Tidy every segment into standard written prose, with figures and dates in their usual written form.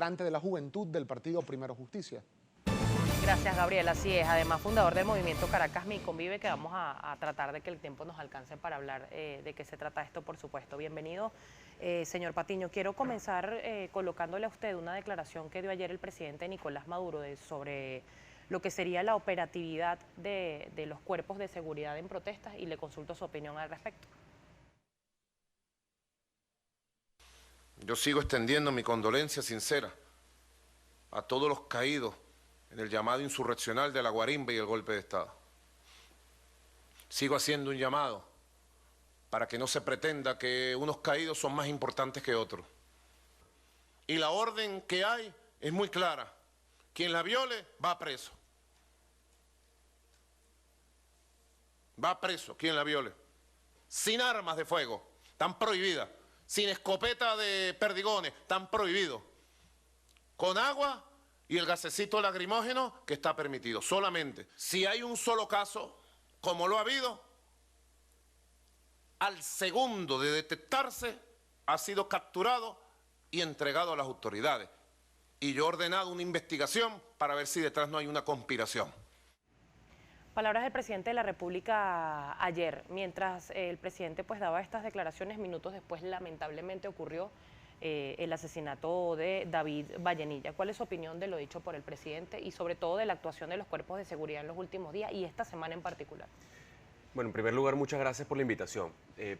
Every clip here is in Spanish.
integrante de la juventud del partido Primero Justicia. Gracias, Gabriel. Así es. Además, fundador del movimiento Caracas Mi Convive, que vamos a tratar de que el tiempo nos alcance para hablar de qué se trata esto, por supuesto. Bienvenido, señor Patiño. Quiero comenzar colocándole a usted una declaración que dio ayer el presidente Nicolás Maduro sobre lo que sería la operatividad de los cuerpos de seguridad en protestas, y le consulto su opinión al respecto. Yo sigo extendiendo mi condolencia sincera a todos los caídos en el llamado insurreccional de la guarimba y el golpe de Estado. Sigo haciendo un llamado para que no se pretenda que unos caídos son más importantes que otros. Y la orden que hay es muy clara. Quien la viole va preso. Va preso quien la viole. Sin armas de fuego, están prohibidas. Sin escopeta de perdigones, están prohibidos. Con agua y el gasecito lacrimógeno que está permitido. Solamente, si hay un solo caso, como lo ha habido, al segundo de detectarse, ha sido capturado y entregado a las autoridades. Y yo he ordenado una investigación para ver si detrás no hay una conspiración. Palabras del presidente de la República ayer, mientras el presidente pues daba estas declaraciones, minutos después lamentablemente ocurrió el asesinato de David Vallenilla. ¿Cuál es su opinión de lo dicho por el presidente y sobre todo de la actuación de los cuerpos de seguridad en los últimos días y esta semana en particular? Bueno, en primer lugar, muchas gracias por la invitación.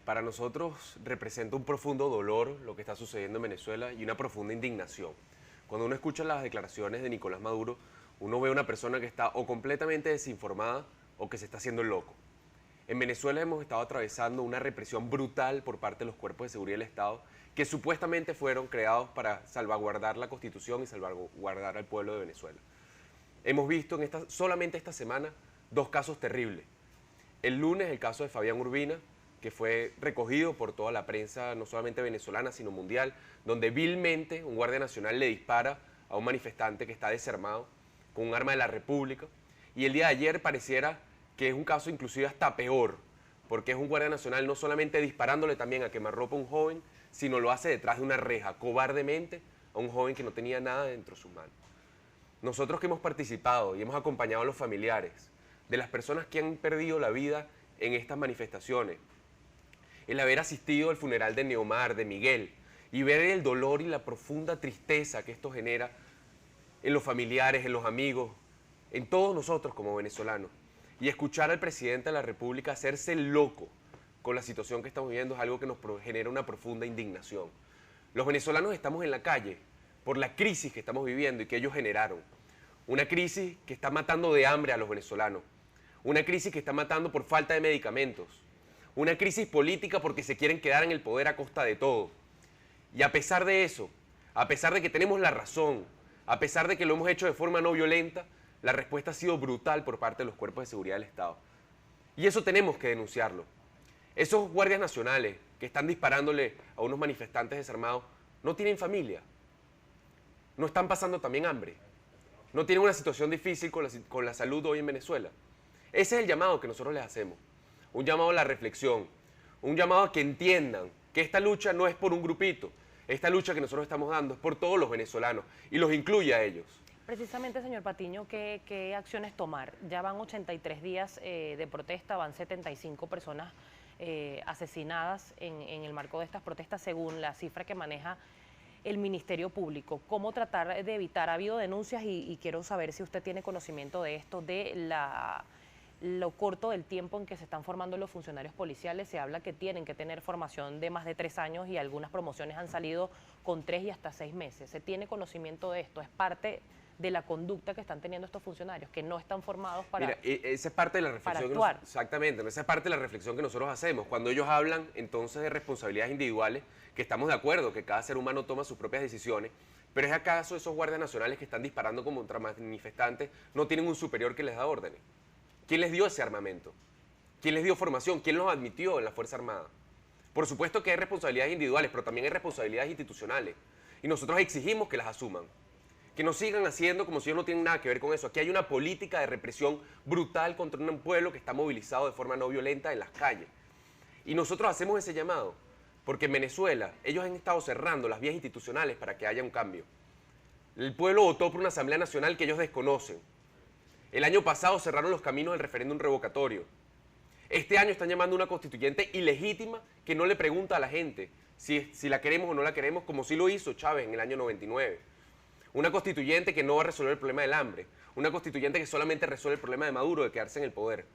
Para nosotros representa un profundo dolor lo que está sucediendo en Venezuela y una profunda indignación. Cuando uno escucha las declaraciones de Nicolás Maduro, uno ve a una persona que está o completamente desinformada o que se está haciendo el loco. En Venezuela hemos estado atravesando una represión brutal por parte de los cuerpos de seguridad del Estado que supuestamente fueron creados para salvaguardar la Constitución y salvaguardar al pueblo de Venezuela. Hemos visto solamente esta semana dos casos terribles. El lunes el caso de Fabián Urbina, que fue recogido por toda la prensa, no solamente venezolana, sino mundial, donde vilmente un guardia nacional le dispara a un manifestante que está desarmado con un arma de la República. Y el día de ayer pareciera que es un caso inclusive hasta peor, porque es un guardia nacional no solamente disparándole también a quemarropa a un joven, sino lo hace detrás de una reja, cobardemente, a un joven que no tenía nada dentro de sus manos. Nosotros que hemos participado y hemos acompañado a los familiares de las personas que han perdido la vida en estas manifestaciones, el haber asistido al funeral de Neomar, de Miguel, y ver el dolor y la profunda tristeza que esto genera en los familiares, en los amigos, en todos nosotros como venezolanos, y escuchar al presidente de la República hacerse loco con la situación que estamos viviendo es algo que nos genera una profunda indignación. Los venezolanos estamos en la calle por la crisis que estamos viviendo y que ellos generaron. Una crisis que está matando de hambre a los venezolanos. Una crisis que está matando por falta de medicamentos. Una crisis política porque se quieren quedar en el poder a costa de todo. Y a pesar de eso, a pesar de que tenemos la razón, a pesar de que lo hemos hecho de forma no violenta, la respuesta ha sido brutal por parte de los cuerpos de seguridad del Estado. Y eso tenemos que denunciarlo. Esos guardias nacionales que están disparándole a unos manifestantes desarmados no tienen familia, no están pasando también hambre, no tienen una situación difícil con la salud hoy en Venezuela. Ese es el llamado que nosotros les hacemos, un llamado a la reflexión, un llamado a que entiendan que esta lucha no es por un grupito, esta lucha que nosotros estamos dando es por todos los venezolanos y los incluye a ellos. Precisamente, señor Patiño, ¿qué acciones tomar? Ya van 83 días de protesta, van 75 personas asesinadas en el marco de estas protestas, según la cifra que maneja el Ministerio Público. ¿Cómo tratar de evitar? Ha habido denuncias y quiero saber si usted tiene conocimiento de esto, de lo corto del tiempo en que se están formando los funcionarios policiales. Se habla que tienen que tener formación de más de 3 años y algunas promociones han salido con 3 y hasta 6 meses. ¿Se tiene conocimiento de esto? ¿Es parte de la conducta que están teniendo estos funcionarios, que no están formados para Mira, esa es parte de la reflexión exactamente, esa es parte de la reflexión que nosotros hacemos. Cuando ellos hablan entonces de responsabilidades individuales, que estamos de acuerdo, que cada ser humano toma sus propias decisiones, pero ¿es acaso esos guardias nacionales que están disparando contra manifestantes no tienen un superior que les da órdenes? ¿Quién les dio ese armamento? ¿Quién les dio formación? ¿Quién los admitió en la Fuerza Armada? Por supuesto que hay responsabilidades individuales, pero también hay responsabilidades institucionales. Y nosotros exigimos que las asuman. Que no sigan haciendo como si ellos no tienen nada que ver con eso. Aquí hay una política de represión brutal contra un pueblo que está movilizado de forma no violenta en las calles. Y nosotros hacemos ese llamado, porque en Venezuela ellos han estado cerrando las vías institucionales para que haya un cambio. El pueblo votó por una Asamblea Nacional que ellos desconocen. El año pasado cerraron los caminos del referéndum revocatorio. Este año están llamando a una constituyente ilegítima que no le pregunta a la gente si la queremos o no la queremos, como sí lo hizo Chávez en el año 99. Una constituyente que no va a resolver el problema del hambre. Una constituyente que solamente resuelve el problema de Maduro, de quedarse en el poder.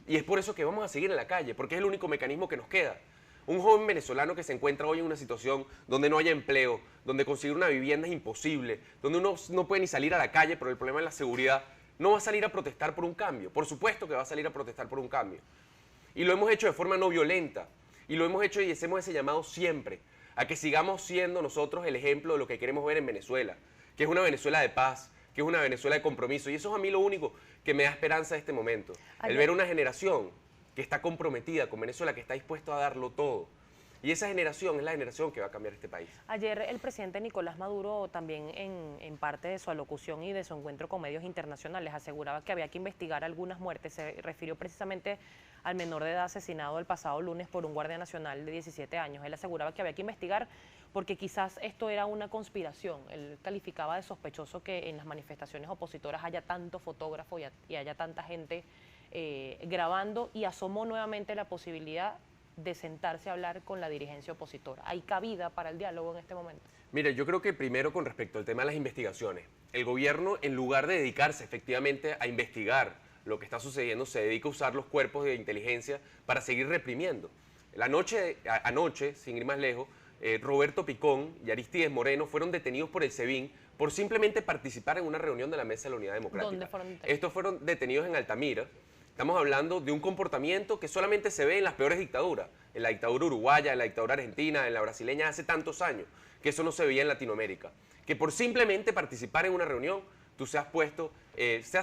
Y es por eso que vamos a seguir en la calle, porque es el único mecanismo que nos queda. Un joven venezolano que se encuentra hoy en una situación donde no haya empleo, donde conseguir una vivienda es imposible, donde uno no puede ni salir a la calle por el problema de la seguridad, no va a salir a protestar por un cambio. Por supuesto que va a salir a protestar por un cambio. Y lo hemos hecho de forma no violenta. Y lo hemos hecho y hacemos ese llamado siempre, a que sigamos siendo nosotros el ejemplo de lo que queremos ver en Venezuela, que es una Venezuela de paz, que es una Venezuela de compromiso. Y eso es a mí lo único que me da esperanza en este momento. El ver una generación que está comprometida con Venezuela, que está dispuesto a darlo todo. Y esa generación es la generación que va a cambiar este país. Ayer el presidente Nicolás Maduro también en parte de su alocución y de su encuentro con medios internacionales aseguraba que había que investigar algunas muertes. Se refirió precisamente al menor de edad asesinado el pasado lunes por un guardia nacional de 17 años. Él aseguraba que había que investigar porque quizás esto era una conspiración. Él calificaba de sospechoso que en las manifestaciones opositoras haya tanto fotógrafo y haya tanta gente grabando, y asomó nuevamente la posibilidad de sentarse a hablar con la dirigencia opositora. ¿Hay cabida para el diálogo en este momento? Mire, yo creo que primero con respecto al tema de las investigaciones, el gobierno, en lugar de dedicarse efectivamente a investigar lo que está sucediendo, se dedica a usar los cuerpos de inteligencia para seguir reprimiendo. Anoche, sin ir más lejos, Roberto Picón y Arístides Moreno fueron detenidos por el SEBIN por simplemente participar en una reunión de la Mesa de la Unidad Democrática. ¿Dónde fueron detenidos? Estos fueron detenidos en Altamira. Estamos hablando de un comportamiento que solamente se ve en las peores dictaduras, en la dictadura uruguaya, en la dictadura argentina, en la brasileña, hace tantos años, que eso no se veía en Latinoamérica. Que por simplemente participar en una reunión, tú seas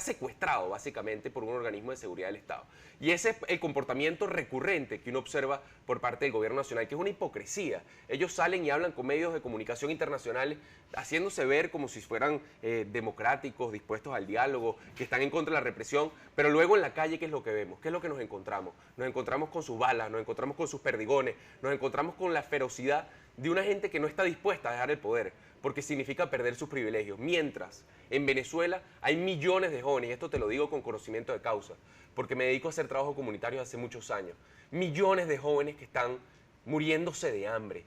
secuestrado básicamente por un organismo de seguridad del Estado. Y ese es el comportamiento recurrente que uno observa por parte del gobierno nacional, que es una hipocresía. Ellos salen y hablan con medios de comunicación internacionales, haciéndose ver como si fueran democráticos, dispuestos al diálogo, que están en contra de la represión, pero luego en la calle, ¿qué es lo que vemos? ¿Qué es lo que nos encontramos? Nos encontramos con sus balas, nos encontramos con sus perdigones, nos encontramos con la ferocidad de una gente que no está dispuesta a dejar el poder, porque significa perder sus privilegios. Mientras en Venezuela hay millones de jóvenes, y esto te lo digo con conocimiento de causa, porque me dedico a hacer trabajo comunitario hace muchos años, millones de jóvenes que están muriéndose de hambre.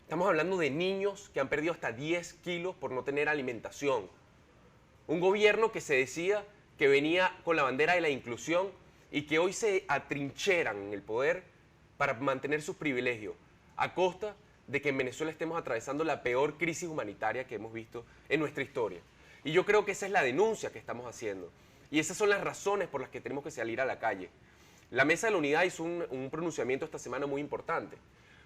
Estamos hablando de niños que han perdido hasta 10 kilos por no tener alimentación. Un gobierno que se decía que venía con la bandera de la inclusión y que hoy se atrincheran en el poder para mantener sus privilegios, a costa de que en Venezuela estemos atravesando la peor crisis humanitaria que hemos visto en nuestra historia. Y yo creo que esa es la denuncia que estamos haciendo. Y esas son las razones por las que tenemos que salir a la calle. La Mesa de la Unidad hizo un pronunciamiento esta semana muy importante.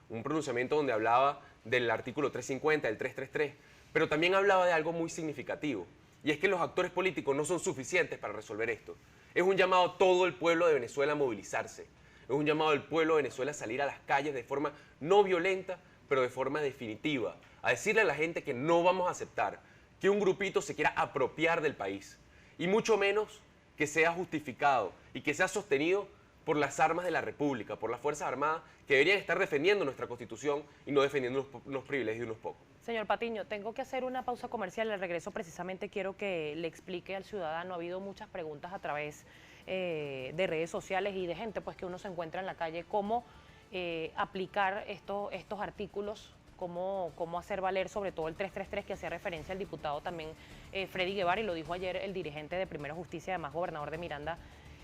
Un pronunciamiento donde hablaba del artículo 350, del 333, pero también hablaba de algo muy significativo. Y es que los actores políticos no son suficientes para resolver esto. Es un llamado a todo el pueblo de Venezuela a movilizarse. Es un llamado al pueblo de Venezuela a salir a las calles de forma no violenta, pero de forma definitiva, a decirle a la gente que no vamos a aceptar que un grupito se quiera apropiar del país, y mucho menos que sea justificado y que sea sostenido por las armas de la República, por las Fuerzas Armadas, que deberían estar defendiendo nuestra Constitución y no defendiendo unos privilegios de unos pocos. Señor Patiño, tengo que hacer una pausa comercial. Al regreso precisamente quiero que le explique al ciudadano. Ha habido muchas preguntas a través de redes sociales y de gente pues que uno se encuentra en la calle, cómo aplicar estos artículos, cómo hacer valer sobre todo el 333 que hacía referencia al diputado también Freddy Guevara, y lo dijo ayer el dirigente de Primera Justicia, además gobernador de Miranda,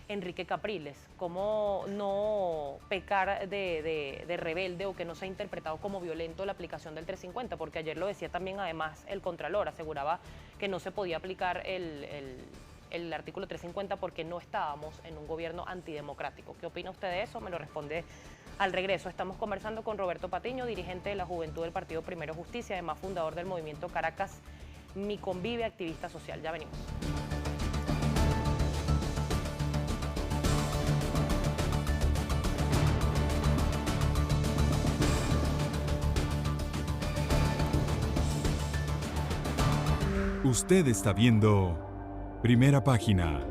Enrique Capriles. Cómo no pecar de rebelde o que no sea interpretado como violento la aplicación del 350, porque ayer lo decía también además el Contralor, aseguraba que no se podía aplicar el artículo 350 porque no estábamos en un gobierno antidemocrático. ¿Qué opina usted de eso? Me lo responde al regreso. Estamos conversando con Roberto Patiño, dirigente de la Juventud del Partido Primero Justicia, además fundador del movimiento Caracas Mi Convive, activista social. Ya venimos. Usted está viendo Primera Página.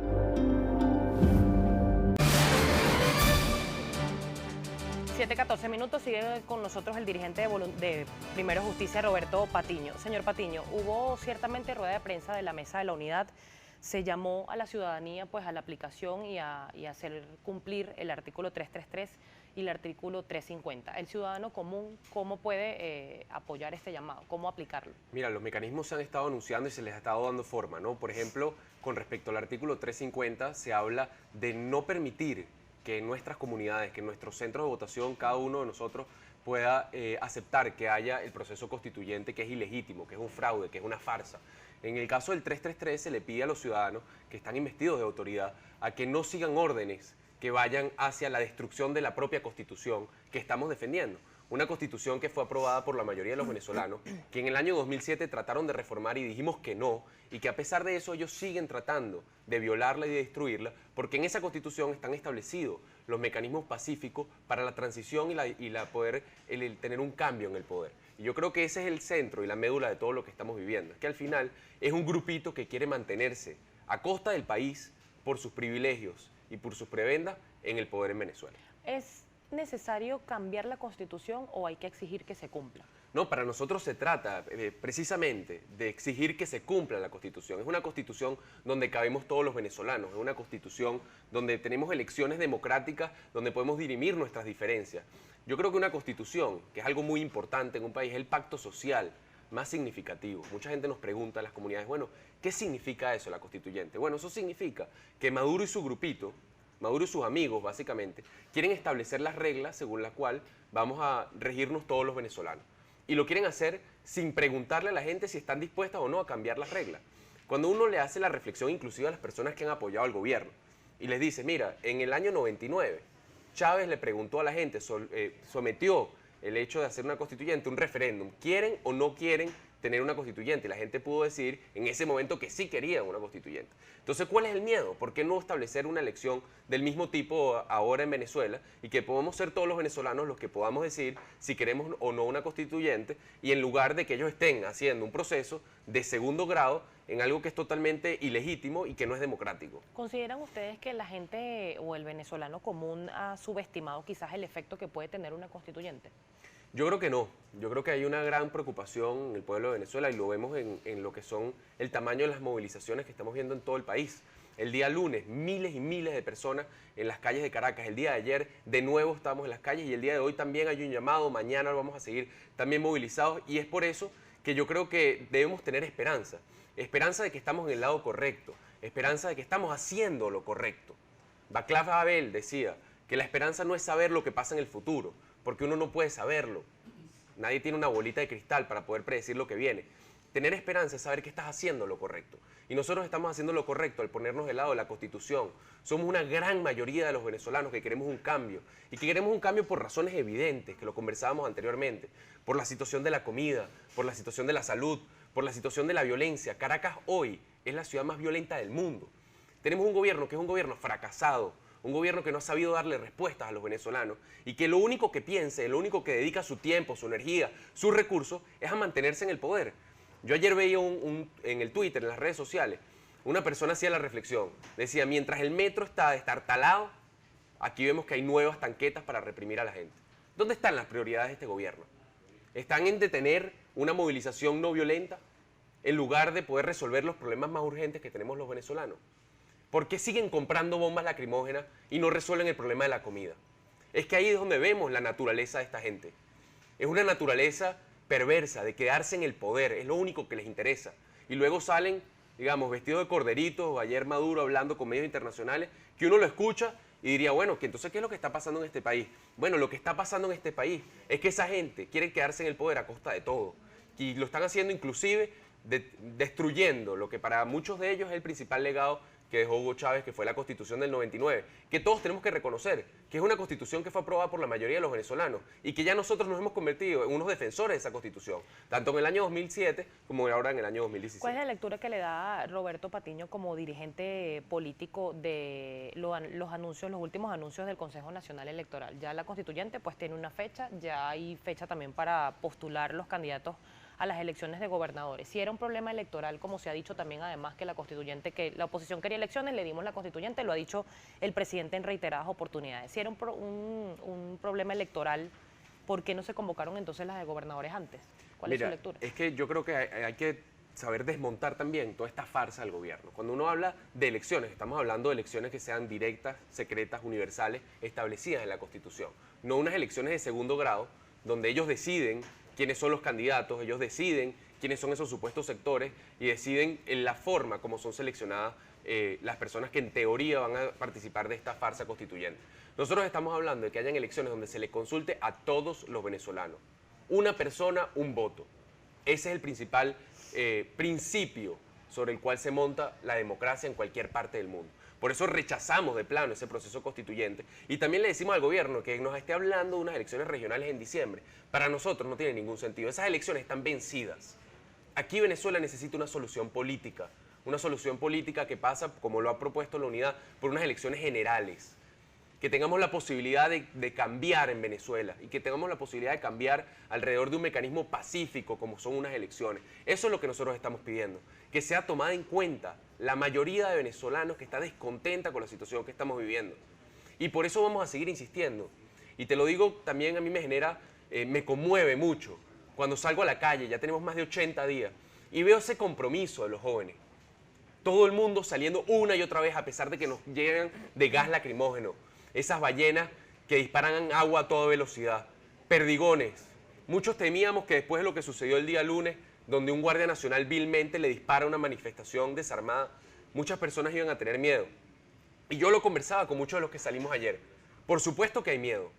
7:14 minutos, sigue con nosotros el dirigente de Primero Justicia, Roberto Patiño. Señor Patiño, hubo ciertamente rueda de prensa de la Mesa de la Unidad. Se llamó a la ciudadanía pues a la aplicación y a hacer cumplir el artículo 333 y el artículo 350. El ciudadano común, ¿cómo puede apoyar este llamado? ¿Cómo aplicarlo? Mira, los mecanismos se han estado anunciando y se les ha estado dando forma, ¿no? Por ejemplo, con respecto al artículo 350 se habla de no permitir que en nuestras comunidades, que en nuestros centros de votación, cada uno de nosotros pueda aceptar que haya el proceso constituyente que es ilegítimo, que es un fraude, que es una farsa. En el caso del 333 se le pide a los ciudadanos que están investidos de autoridad a que no sigan órdenes que vayan hacia la destrucción de la propia Constitución que estamos defendiendo. Una Constitución que fue aprobada por la mayoría de los venezolanos, que en el año 2007 trataron de reformar y dijimos que no, y que a pesar de eso ellos siguen tratando de violarla y de destruirla, porque en esa Constitución están establecidos los mecanismos pacíficos para la transición y poder tener un cambio en el poder. Y yo creo que ese es el centro y la médula de todo lo que estamos viviendo, es que al final es un grupito que quiere mantenerse a costa del país por sus privilegios y por sus prebendas en el poder en Venezuela. ¿Es necesario cambiar la Constitución o hay que exigir que se cumpla? No, para nosotros se trata precisamente de exigir que se cumpla la Constitución. Es una Constitución donde cabemos todos los venezolanos, es una Constitución donde tenemos elecciones democráticas, donde podemos dirimir nuestras diferencias. Yo creo que una Constitución, que es algo muy importante en un país, es el pacto social más significativo. Mucha gente nos pregunta a las comunidades, bueno, ¿qué significa eso, la constituyente? Bueno, eso significa que Maduro y su grupito, Maduro y sus amigos, básicamente, quieren establecer las reglas según las cuales vamos a regirnos todos los venezolanos. Y lo quieren hacer sin preguntarle a la gente si están dispuestas o no a cambiar las reglas. Cuando uno le hace la reflexión inclusive a las personas que han apoyado al gobierno y les dice, mira, en el año 99, Chávez le preguntó a la gente, sometió el hecho de hacer una constituyente, un referéndum, ¿quieren o no quieren tener una constituyente? Y la gente pudo decir en ese momento que sí querían una constituyente. Entonces, ¿cuál es el miedo? ¿Por qué no establecer una elección del mismo tipo ahora en Venezuela y que podamos ser todos los venezolanos los que podamos decir si queremos o no una constituyente, y en lugar de que ellos estén haciendo un proceso de segundo grado en algo que es totalmente ilegítimo y que no es democrático? ¿Consideran ustedes que la gente o el venezolano común ha subestimado quizás el efecto que puede tener una constituyente? Yo creo que no. Yo creo que hay una gran preocupación en el pueblo de Venezuela y lo vemos en lo que son el tamaño de las movilizaciones que estamos viendo en todo el país. El día lunes, miles y miles de personas en las calles de Caracas. El día de ayer, de nuevo estamos en las calles y el día de hoy también hay un llamado. Mañana vamos a seguir también movilizados y es por eso que yo creo que debemos tener esperanza. Esperanza de que estamos en el lado correcto. Esperanza de que estamos haciendo lo correcto. Václav Havel decía que la esperanza no es saber lo que pasa en el futuro, porque uno no puede saberlo. Nadie tiene una bolita de cristal para poder predecir lo que viene. Tener esperanza es saber que estás haciendo lo correcto. Y nosotros estamos haciendo lo correcto al ponernos del lado de la Constitución. Somos una gran mayoría de los venezolanos que queremos un cambio. Y que queremos un cambio por razones evidentes, que lo conversábamos anteriormente. Por la situación de la comida, por la situación de la salud, por la situación de la violencia. Caracas hoy es la ciudad más violenta del mundo. Tenemos un gobierno que es un gobierno fracasado, un gobierno que no ha sabido darle respuestas a los venezolanos y que lo único que piensa, lo único que dedica su tiempo, su energía, sus recursos es a mantenerse en el poder. Yo ayer veía en el Twitter, en las redes sociales, una persona hacía la reflexión, decía, mientras el metro está destartalado, aquí vemos que hay nuevas tanquetas para reprimir a la gente. ¿Dónde están las prioridades de este gobierno? ¿Están en detener una movilización no violenta en lugar de poder resolver los problemas más urgentes que tenemos los venezolanos? ¿Por qué siguen comprando bombas lacrimógenas y no resuelven el problema de la comida? Es que ahí es donde vemos la naturaleza de esta gente. Es una naturaleza perversa de quedarse en el poder, es lo único que les interesa. Y luego salen, digamos, vestidos de corderitos, ayer Maduro hablando con medios internacionales, que uno lo escucha y diría, bueno, que entonces, ¿qué es lo que está pasando en este país? Bueno, lo que está pasando en este país es que esa gente quiere quedarse en el poder a costa de todo. Y lo están haciendo inclusive destruyendo lo que para muchos de ellos es el principal legado que dejó Hugo Chávez, que fue la Constitución del 99, que todos tenemos que reconocer, que es una Constitución que fue aprobada por la mayoría de los venezolanos y que ya nosotros nos hemos convertido en unos defensores de esa Constitución, tanto en el año 2007 como ahora en el año 2017. ¿Cuál es la lectura que le da Roberto Patiño como dirigente político de los anuncios, los últimos anuncios del Consejo Nacional Electoral? Ya la constituyente pues tiene una fecha, ya hay fecha también para postular los candidatos a las elecciones de gobernadores. Si era un problema electoral, como se ha dicho también además que la constituyente, que la oposición quería elecciones, le dimos la constituyente, lo ha dicho el presidente en reiteradas oportunidades. Si era un problema electoral, ¿por qué no se convocaron entonces las de gobernadores antes? ¿Cuál es su lectura? Es que yo creo que hay que saber desmontar también toda esta farsa del gobierno. Cuando uno habla de elecciones, estamos hablando de elecciones que sean directas, secretas, universales, establecidas en la Constitución. No unas elecciones de segundo grado, donde ellos deciden quiénes son los candidatos, ellos deciden quiénes son esos supuestos sectores y deciden en la forma como son seleccionadas las personas que en teoría van a participar de esta farsa constituyente. Nosotros estamos hablando de que hayan elecciones donde se le consulte a todos los venezolanos. Una persona, un voto. Ese es el principal principio sobre el cual se monta la democracia en cualquier parte del mundo. Por eso rechazamos de plano ese proceso constituyente y también le decimos al gobierno que nos esté hablando de unas elecciones regionales en diciembre. Para nosotros no tiene ningún sentido. Esas elecciones están vencidas. Aquí Venezuela necesita una solución política que pasa, como lo ha propuesto la Unidad, por unas elecciones generales. Que tengamos la posibilidad de cambiar en Venezuela y que tengamos la posibilidad de cambiar alrededor de un mecanismo pacífico como son unas elecciones. Eso es lo que nosotros estamos pidiendo, que sea tomada en cuenta la mayoría de venezolanos que está descontenta con la situación que estamos viviendo. Y por eso vamos a seguir insistiendo. Y te lo digo también, a mí me genera, me conmueve mucho cuando salgo a la calle, ya tenemos más de 80 días, y veo ese compromiso de los jóvenes. Todo el mundo saliendo una y otra vez a pesar de que nos llegan de gas lacrimógeno. Esas ballenas que disparan agua a toda velocidad, perdigones. Muchos temíamos que después de lo que sucedió el día lunes, donde un guardia nacional vilmente le dispara a una manifestación desarmada, muchas personas iban a tener miedo. Y yo lo conversaba con muchos de los que salimos ayer. Por supuesto que hay miedo.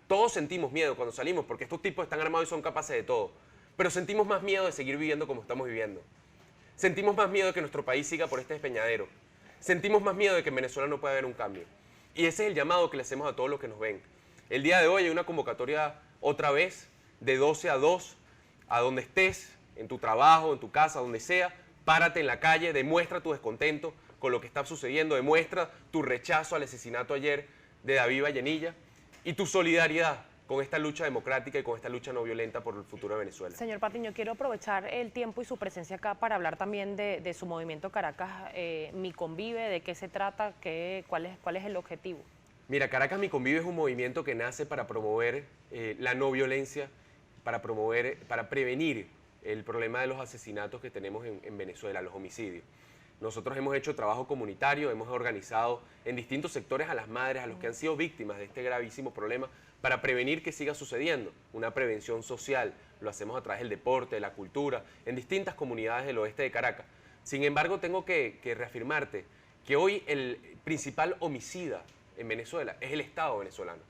Todos sentimos miedo cuando salimos porque estos tipos están armados y son capaces de todo. Pero sentimos más miedo de seguir viviendo como estamos viviendo. Sentimos más miedo de que nuestro país siga por este despeñadero. Sentimos más miedo de que en Venezuela no pueda haber un cambio. Y ese es el llamado que le hacemos a todos los que nos ven. El día de hoy hay una convocatoria otra vez de 12 a 2, a donde estés, en tu trabajo, en tu casa, donde sea, párate en la calle, demuestra tu descontento con lo que está sucediendo, demuestra tu rechazo al asesinato ayer de David Vallenilla y tu solidaridad con esta lucha democrática y con esta lucha no violenta por el futuro de Venezuela. Señor Patiño, quiero aprovechar el tiempo y su presencia acá para hablar también de su movimiento Caracas Mi Convive, de qué se trata, cuál es el objetivo. Mira, Caracas Mi Convive es un movimiento que nace para promover la no violencia, para prevenir el problema de los asesinatos que tenemos en Venezuela, los homicidios. Nosotros hemos hecho trabajo comunitario, hemos organizado en distintos sectores a las madres, a los que han sido víctimas de este gravísimo problema, para prevenir que siga sucediendo. Una prevención social, lo hacemos a través del deporte, de la cultura, en distintas comunidades del oeste de Caracas. Sin embargo, tengo que reafirmarte que hoy el principal homicida en Venezuela es el Estado venezolano.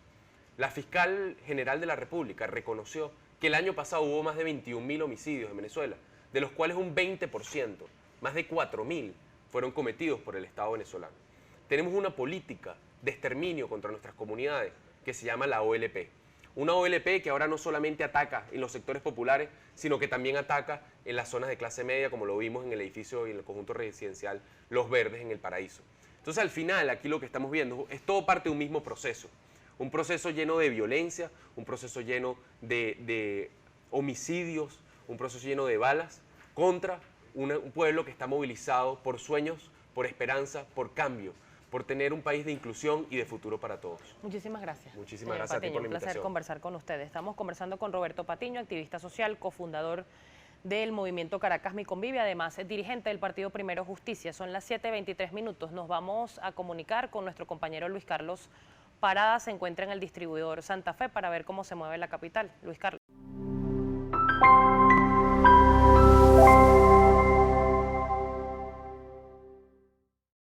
La fiscal general de la República reconoció que el año pasado hubo más de 21.000 homicidios en Venezuela, de los cuales un 20%, más de 4.000, fueron cometidos por el Estado venezolano. Tenemos una política de exterminio contra nuestras comunidades que se llama la OLP. Una OLP que ahora no solamente ataca en los sectores populares, sino que también ataca en las zonas de clase media, como lo vimos en el edificio y en el conjunto residencial Los Verdes en El Paraíso. Entonces, al final, aquí lo que estamos viendo es todo parte de un mismo proceso. Un proceso lleno de violencia, un proceso lleno de homicidios, un proceso lleno de balas contra un pueblo que está movilizado por sueños, por esperanza, por cambio, por tener un país de inclusión y de futuro para todos. Muchísimas gracias. Muchísimas gracias a ti por la invitación. Un placer conversar con ustedes. Estamos conversando con Roberto Patiño, activista social, cofundador del movimiento Caracas Mi Convive, además dirigente del partido Primero Justicia. Son las 7:23 minutos. Nos vamos a comunicar con nuestro compañero Luis Carlos Parada. Se encuentra en el distribuidor Santa Fe para ver cómo se mueve la capital. Luis Carlos.